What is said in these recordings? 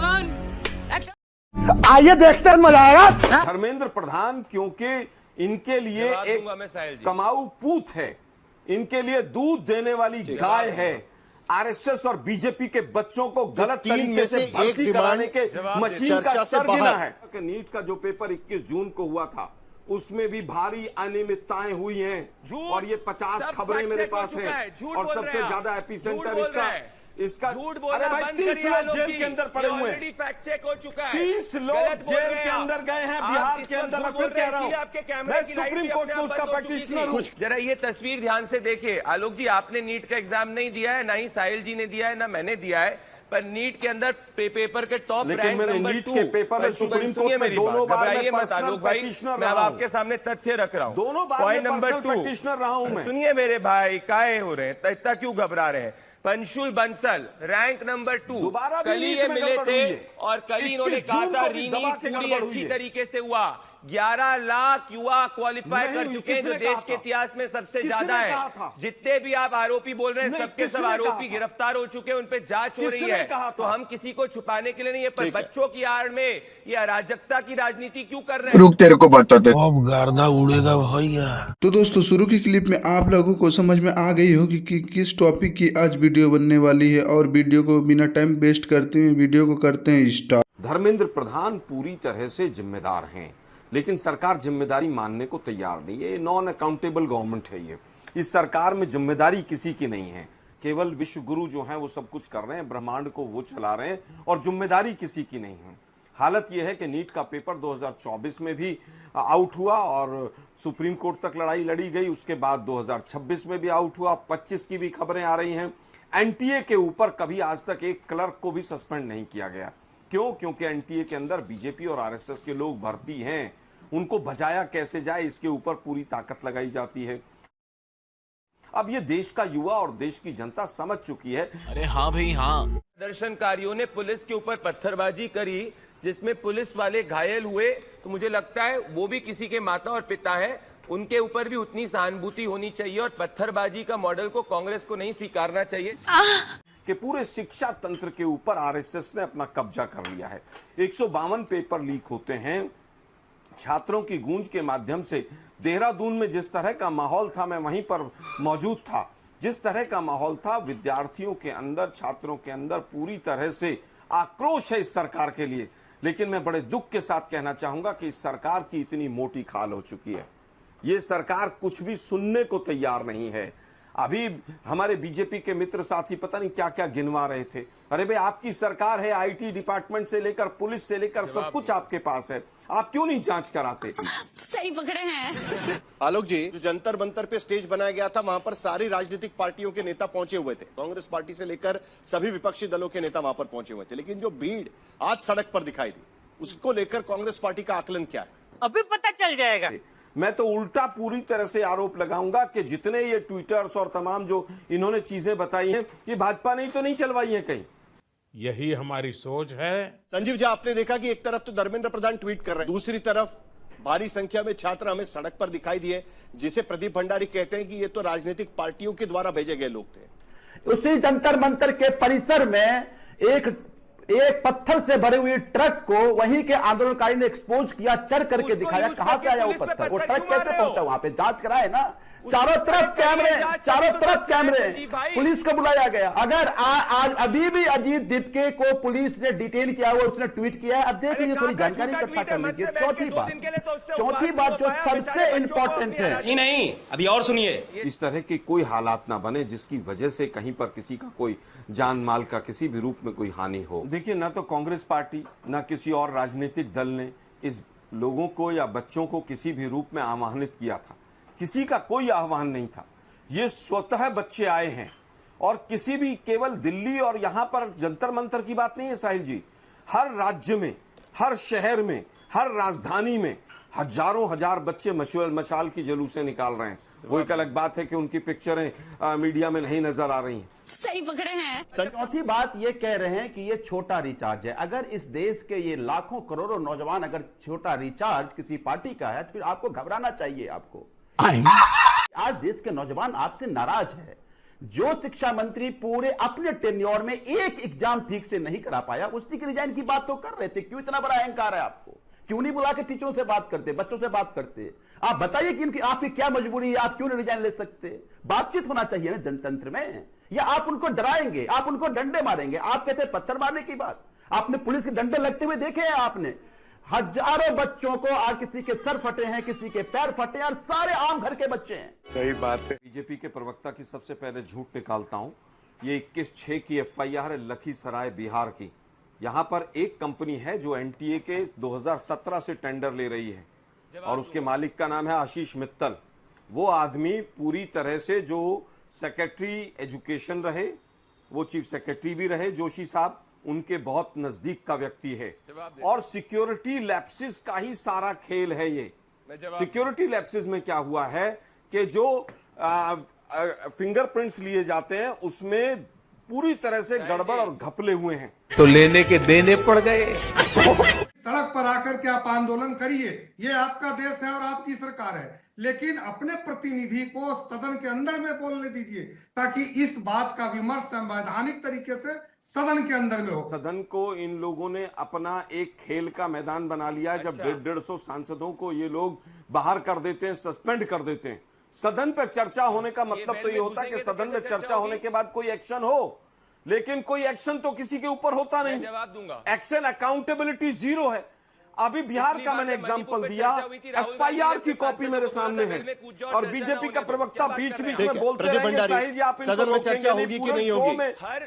जवान आइए देखते हैं, मजा आएगा। धर्मेंद्र प्रधान क्योंकि इनके लिए एक कमाऊ पूत है, इनके लिए दूध देने वाली गाय है। आरएसएस और बीजेपी के बच्चों को गलत तरीके से भर्ती कराने के मशीन का सरगना है कि नीट का जो पेपर 21 जून को हुआ था उसमें भी भारी अनियमितताएं हुई हैं और ये 50 खबरें मेरे पास हैं और सबसे ज्यादा एपिसेंटर इसका अरे भाई 30 लोग जेल के अंदर पड़े हुए हैं, 30 लोग जेल के अंदर गए हैं बिहार के अंदर। मैं फिर कह रहा हूं, मैं सुप्रीम कोर्ट में उसका प्रैक्टिशनर हूं। जरा ये तस्वीर ध्यान से देखिए। आलोक जी, आपने नीट का एग्जाम नहीं दिया है, ना ही साहिल जी ने दिया है, ना मैंने दिया है, पर नीट के अंदर पेपर के टॉप रैंक नंबर 2 के पेपर में सुप्रीम कोर्ट में दोनों बार मैं पर्सनल प्रैक्टिशनर मैं रहा हूं। आपके सामने तथ्य रख रहा हूं। दोनों बार पॉइंट मैं नंबर पर्सनल 2 प्रैक्टिशनर रहा हूं मैं। सुनिए मेरे भाई, काहे हो रहे हैं, इतना क्यों घबरा रहे हैं? पंशुल बंसल रैंक नंबर 2, कल ही ये मिले थे और कल ही इन्होंने कहा था रीनीट पूरी अच्छी तरीके से हुआ। 11 लाख युवा क्वालिफाई कर चुके हैं, जो देश के इतिहास में सबसे ज्यादा है। जितने भी आप आरोपी बोल रहे हैं, सबके सब आरोपी गिरफ्तार हो चुके हैं, उन पे जांच हो रही है। तो हम किसी को छुपाने के लिए नहीं है, पर बच्चों की आड़ में ये अराजकता की राजनीति क्यों कर रहे हैं? रुक, तेरे को बताते। अब गर्दा उड़ेगा भैया। तो दोस्तों, शुरू की क्लिप में आप लोगों को समझ में आ गई होगी कि किस टॉपिक की आज वीडियो बनने वाली है, और वीडियो को बिना टाइम वेस्ट करते हुए वीडियो को करते हैं स्टार्ट। धर्मेंद्र प्रधान पूरी तरह से जिम्मेदार हैं, लेकिन सरकार जिम्मेदारी मानने को तैयार नहीं है। नॉन अकाउंटेबल गवर्नमेंट है ये। इस सरकार में जिम्मेदारी किसी की नहीं है, केवल विश्व गुरु जो हैं वो सब कुछ कर रहे हैं, ब्रह्मांड को वो चला रहे हैं और जिम्मेदारी किसी की नहीं है। हालत यह है कि नीट का पेपर 2024 में भी आउट हुआ और सुप्रीम कोर्ट तक लड़ाई लड़ी गई, उसके बाद 2026 में भी आउट हुआ। 25 की भी खबरें आ रही हैं। एनटीए के ऊपर कभी आज तक एक क्लर्क को भी सस्पेंड नहीं किया गया। क्यों? क्योंकि एनटीए के अंदर बीजेपी और आरएसएस के लोग भर्ती हैं। उनको बचाया कैसे जाए, इसके ऊपर पूरी ताकत लगाई जाती है। अब ये देश का युवा और देश की जनता समझ चुकी है। अरे हाँ भाई हाँ। प्रदर्शनकारियों ने पुलिस के ऊपर पत्थरबाजी करी, जिसमें पुलिस वाले घायल हुए, तो मुझे लगता है वो भी किसी के माता और पिता है, उनके ऊपर भी उतनी सहानुभूति होनी चाहिए और पत्थरबाजी का मॉडल को कांग्रेस को नहीं स्वीकारना चाहिए कि पूरे शिक्षा तंत्र के ऊपर आरएसएस ने अपना कब्जा कर लिया है। 152 पेपर लीक होते हैं छात्रों की गूंज के माध्यम से। देहरादून में जिस तरह का माहौल था, मैं वहीं पर मौजूद था, जिस तरह का माहौल था, विद्यार्थियों के अंदर, छात्रों के अंदर पूरी तरह से आक्रोश है इस सरकार के लिए। लेकिन मैं बड़े दुख के साथ कहना चाहूंगा कि इस सरकार की इतनी मोटी खाल हो चुकी है, ये सरकार कुछ भी सुनने को तैयार नहीं है। अभी हमारे बीजेपी के मित्र साथी पता नहीं क्या क्या गिनवा रहे थे। अरे भाई, आपकी सरकार है, आईटी डिपार्टमेंट से लेकर पुलिस से लेकर सब कुछ आपके पास है, आप क्यों नहीं जांच कराते? सही पकड़े हैं आलोक जी। जो जंतर मंतर पे स्टेज बनाया गया था, वहां पर सारी राजनीतिक पार्टियों के नेता पहुंचे हुए थे। कांग्रेस पार्टी से लेकर सभी विपक्षी दलों के नेता वहां पर पहुंचे हुए थे, लेकिन जो भीड़ आज सड़क पर दिखाई दी, उसको लेकर कांग्रेस पार्टी का आकलन क्या है? अभी पता चल जाएगा। मैं तो उल्टा पूरी तरह से आरोप लगाऊंगा कि जितने ये ट्विटर्स और तमाम जो इन्होंने चीजें बताई हैं, ये भाजपा ने ही तो नहीं चलवाई है कहीं। यही हमारी सोच है। संजीव जी, आपने देखा कि एक तरफ तो धर्मेंद्र प्रधान ट्वीट कर रहे हैं, दूसरी तरफ भारी संख्या में छात्र हमें सड़क पर दिखाई दिए, जिसे प्रदीप भंडारी कहते हैं कि ये तो राजनीतिक पार्टियों के द्वारा भेजे गए लोग थे। उसी जंतर मंतर के परिसर में एक पत्थर से भरी हुई ट्रक को वहीं के आंदोलनकारी ने एक्सपोज किया, चढ़ करके दिखाया। कहां से आया वो पत्थर, वो ट्रक कैसे पहुंचा वहां पे? जांच कराए ना, चारों तरफ कैमरे, पुलिस को बुलाया गया। अगर आज अभी भी अजीत दीपके को पुलिस ने डिटेन किया हुआ, उसने ट्वीट किया है, अब देख लीजिए, थोड़ी जानकारी इकट्ठा कर लीजिए। चौथी बात जो सबसे इंपॉर्टेंट है, नहीं, अभी और सुनिए, इस तरह के कोई हालात ना बने जिसकी वजह से कहीं पर किसी का कोई जान माल का किसी भी रूप में कोई हानि हो। देखिए, ना तो कांग्रेस पार्टी ना किसी और राजनीतिक दल ने इस लोगों को या बच्चों को किसी भी रूप में आह्वानित किया था। किसी का कोई आह्वान नहीं था, ये स्वतः बच्चे आए हैं। और किसी भी केवल दिल्ली और यहां पर जंतर मंतर की बात नहीं है साहिल जी, हर राज्य में, हर शहर में, हर राजधानी में हजारों हजार बच्चे मशाल की जुलूसें निकाल रहे हैं। वो एक अलग बात है कि उनकी पिक्चरें मीडिया में नहीं नजर आ रही हैं। सही पकड़े हैं। चौथी बात ये कह रहे हैं कि ये छोटा रिचार्ज है। अगर इस देश के ये लाखों करोड़ों नौजवान अगर छोटा रिचार्ज किसी पार्टी का है, तो फिर आपको घबराना चाहिए। आपको आज देश के नौजवान आपसे नाराज है। जो शिक्षा मंत्री पूरे अपने टेन्योर में एक एग्जाम ठीक से नहीं करा पाया, उसी की रिजाइन की बात तो कर रहे थे। क्यों इतना बड़ा अहंकार है आपको? क्यों नहीं बुला के टीचरों से बात करते, बच्चों से बात करते? आप बताइए कि आपकी क्या मजबूरी है, आप क्यों नहीं रिजाइन ले सकते? बातचीत होना चाहिए ना जनतंत्र में। या आप उनको डराएंगे, आप उनको डंडे मारेंगे? आप कहते हैं पत्थर मारने की बात, आपने पुलिस के डंडे लगते हुए देखे हैं? आपने हजारों बच्चों को, आज किसी के सर फटे हैं, किसी के पैर फटे हैं, और सारे आम घर के बच्चे हैं। सही बात है। बीजेपी के प्रवक्ता की सबसे पहले झूठ निकालता हूं। ये 21/6 की एफआईआर है लखीसराय बिहार की। यहां पर एक कंपनी है जो एनटीए के 2017 से टेंडर ले रही है और उसके मालिक का नाम है आशीष मित्तल। वो आदमी पूरी तरह से जो सेक्रेटरी एजुकेशन रहे, वो चीफ सेक्रेटरी भी रहे जोशी साहब, उनके बहुत नजदीक का व्यक्ति है। और सिक्योरिटी लैप्सिस का ही सारा खेल है ये। सिक्योरिटी लैप्सिस में क्या हुआ है कि जो फिंगरप्रिंट्स लिए जाते हैं उसमें पूरी तरह से गड़बड़ और घपले हुए हैं। तो लेने के देने पड़ गए। सड़क पर आकर के आप आंदोलन करिए, ये आपका देश है और आपकी सरकार है, लेकिन अपने प्रतिनिधि को सदन के अंदर में बोलने दीजिए ताकि इस बात का विमर्श संवैधानिक तरीके से सदन के अंदर में हो। सदन को इन लोगों ने अपना एक खेल का मैदान बना लिया है। जब 150 सांसदों को ये लोग बाहर कर देते हैं, सस्पेंड कर देते हैं। सदन पर चर्चा होने का मतलब तो ये होता है कि सदन में चर्चा होने के बाद कोई एक्शन हो, लेकिन कोई एक्शन तो किसी के ऊपर होता नहीं। जवाब दूंगा। एक्शन अकाउंटेबिलिटी जीरो है। अभी बिहार का मैंने एग्जांपल दिया, एफआईआर की कॉपी मेरे सामने है और बीजेपी का प्रवक्ता बीच बीच में बोलते रहेंगे साहिल जी आप सदन में चर्चा होगी कि नहीं होगी,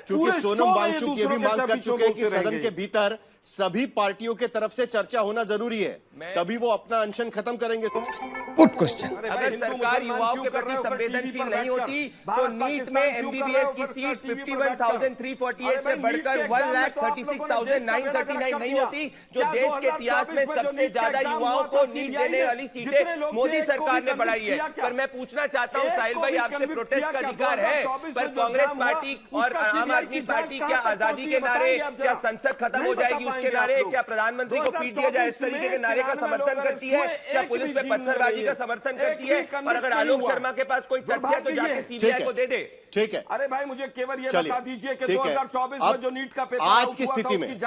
क्योंकि सोनम वांगचुक ये भी मांग कर चुके हैं कि सदन के भीतर सभी पार्टियों के तरफ से चर्चा होना जरूरी है, तभी वो अपना अनशन खत्म करेंगे। Good question. अगर सरकार युवाओं के प्रति संवेदनशील नहीं होती तो नीट में एमबीबीएस की सीट 51,348 से बढ़कर 1,36,939 नहीं होती, जो देश के इतिहास में सबसे ज्यादा युवाओं को नीट देने वाली सीटें मोदी सरकार ने बढ़ाई है। पर मैं पूछना चाहता हूं साहिल भाई, आपसे प्रोटेस्ट का अधिकार है, पर कांग्रेस पार्टी और आम आदमी पार्टी क्या आजादी के नारे, क्या संसद खत्म हो जाएगी उसके नारे, क्या प्रधानमंत्री को पीट दिया जाए इस तरीके के नारे का समर्थन करती है, क्या पुलिस पे पत्थरबाजी का समर्थन करती है? और अगर आलोक शर्मा के पास कोई तथ्य है तो जाके सीबीआई को दे दे। ठीक है, अरे भाई मुझे केवल ये बता दीजिए कि 2024 में जो नीट का पेपर आज की स्थिति में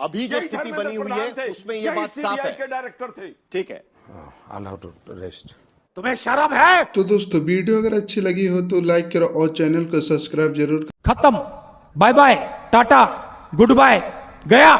अभी जो स्थिति बनी हुई है उसमें ये बात साफ है। डायरेक्टर थे। ठीक है, तुम्हें शर्म है? तो दोस्तों वीडियो अगर अच्छी लगी हो तो लाइक करो और चैनल को सब्सक्राइब जरूर। खत्म, bye bye, tata, good bye, गया।